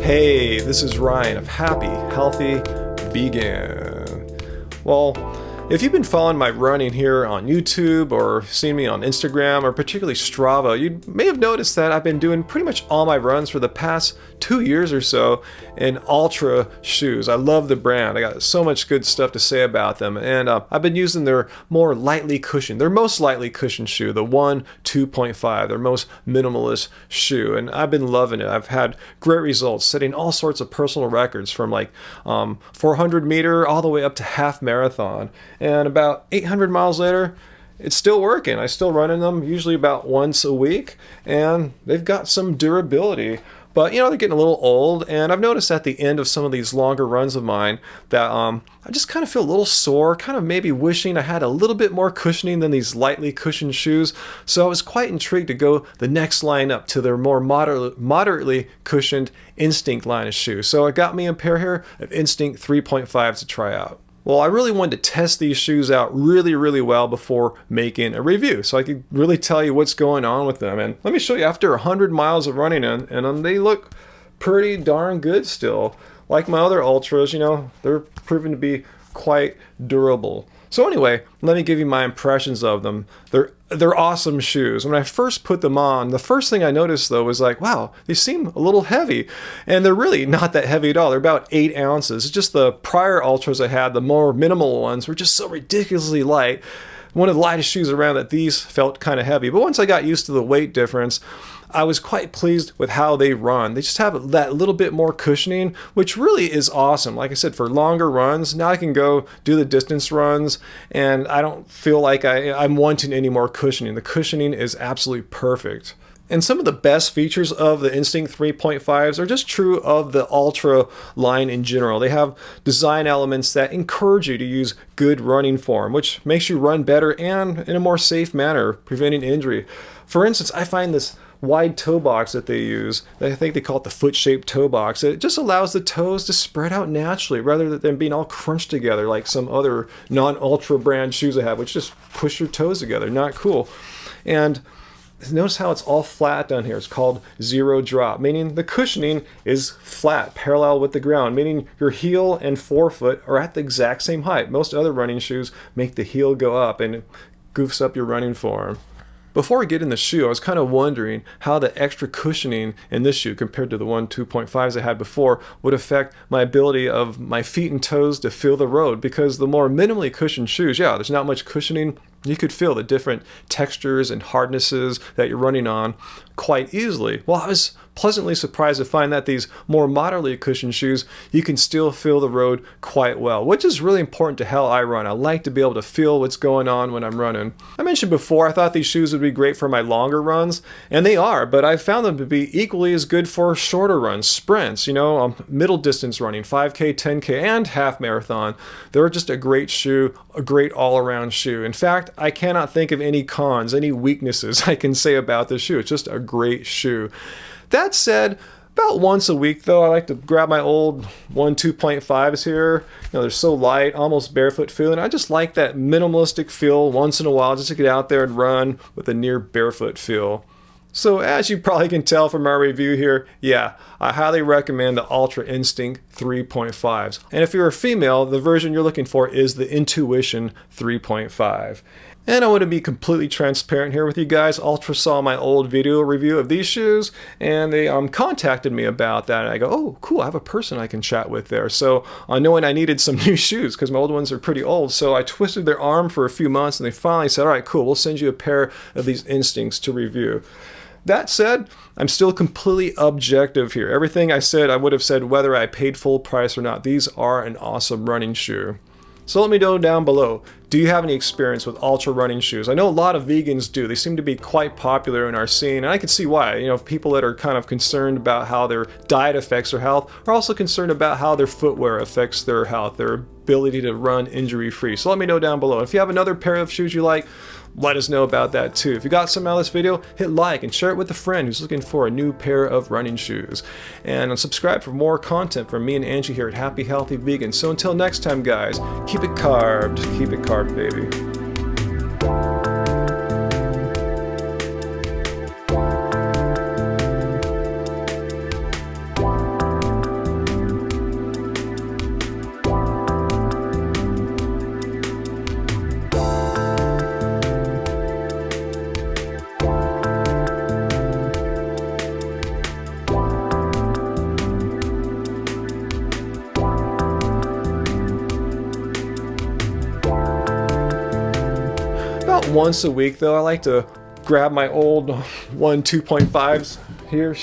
Hey, this is Ryan of Happy Healthy Vegan. Well, if you've been following my running here on YouTube or seen me on Instagram or particularly Strava, you may have noticed that I've been doing pretty much all my runs for the past 2 years or so in Altra shoes. I love the brand. I got so much good stuff to say about them, and I've been using their more lightly cushioned, their most lightly cushioned shoe, the 2.5, their most minimalist shoe, and I've been loving it. I've had great results, setting all sorts of personal records from like 400 meter all the way up to half marathon. And about 800 miles later, it's still working. I still run in them usually about once a week, and they've got some durability. But, you know, they're getting a little old, and I've noticed at the end of some of these longer runs of mine that I just kind of feel a little sore, kind of maybe wishing I had a little bit more cushioning than these lightly cushioned shoes. So I was quite intrigued to go the next line up to their more moderately cushioned Instinct line of shoes. So it got me a pair here of Instinct 3.5s to try out. Well, I really wanted to test these shoes out really well before making a review, so I could really tell you what's going on with them. And let me show you after 100 miles of running in, and they look pretty darn good still. Like my other Ultras, you know, they're proven to be quite durable. So anyway, let me give you my impressions of them. They're awesome shoes. When I first put them on, the first thing I noticed though was like, wow, they seem a little heavy. And they're really not that heavy at all. They're about 8 ounces. It's just the prior Ultras I had, the more minimal ones, were just so ridiculously light. One of the lightest shoes around that these felt kind of heavy. But once I got used to the weight difference, I was quite pleased with how they run. They just have that little bit more cushioning, which really is awesome. Like I said, for longer runs, now I can go do the distance runs, and I don't feel like I'm wanting any more cushioning. The cushioning is absolutely perfect. And some of the best features of the Instinct 3.5s are just true of the Altra line in general. They have design elements that encourage you to use good running form, which makes you run better and in a more safe manner, preventing injury. For instance, I find this wide toe box that they use, I think they call it the foot-shaped toe box. It just allows the toes to spread out naturally rather than being all crunched together like some other non-Ultra brand shoes I have, which just push your toes together. Not cool. And notice how it's all flat down here. It's called zero drop, meaning the cushioning is flat, parallel with the ground, meaning your heel and forefoot are at the exact same height. Most other running shoes make the heel go up and it goofs up your running form. Before I get in the shoe, I was kind of wondering how the extra cushioning in this shoe compared to the 2.5s I had before would affect my ability of my feet and toes to feel the road, because the more minimally cushioned shoes, yeah, there's not much cushioning. You could feel the different textures and hardnesses that you're running on quite easily. Well, I was pleasantly surprised to find that these more moderately cushioned shoes, you can still feel the road quite well, which is really important to how I run. I like to be able to feel what's going on when I'm running. I mentioned before I thought these shoes would be great for my longer runs, and they are, but I found them to be equally as good for shorter runs, sprints, you know, middle distance running, 5K, 10K, and half marathon. They're just a great shoe, a great all-around shoe. In fact, I cannot think of any cons, any weaknesses I can say about this shoe. It's just a great shoe. That said, about once a week though, I like to grab my old 2.5s here. You know, they're so light, almost barefoot feeling. I just like that minimalistic feel once in a while, just to get out there and run with a near barefoot feel. So as you probably can tell from our review here, yeah, I highly recommend the Altra Instinct 3.5s. And if you're a female, the version you're looking for is the Intuition 3.5. And I want to be completely transparent here with you guys. Altra saw my old video review of these shoes, and they contacted me about that. And I go, oh, cool, I have a person I can chat with there. So knowing I needed some new shoes because my old ones are pretty old, so I twisted their arm for a few months, and they finally said, all right, cool, we'll send you a pair of these Instincts to review. That said, I'm still completely objective here. Everything I said, I would have said whether I paid full price or not. These are an awesome running shoe. So let me know down below, do you have any experience with Altra running shoes? I know a lot of vegans do. They seem to be quite popular in our scene, and I can see why. You know, people that are kind of concerned about how their diet affects their health are also concerned about how their footwear affects their health, their ability to run injury-free. So let me know down below. If you have another pair of shoes you like, let us know about that too. If you got some out of this video, hit like and share it with a friend who's looking for a new pair of running shoes. And subscribe for more content from me and Angie here at Happy Healthy Vegan. So until next time guys, keep it carved, baby. once a week though, I like to grab my old 2.5s here,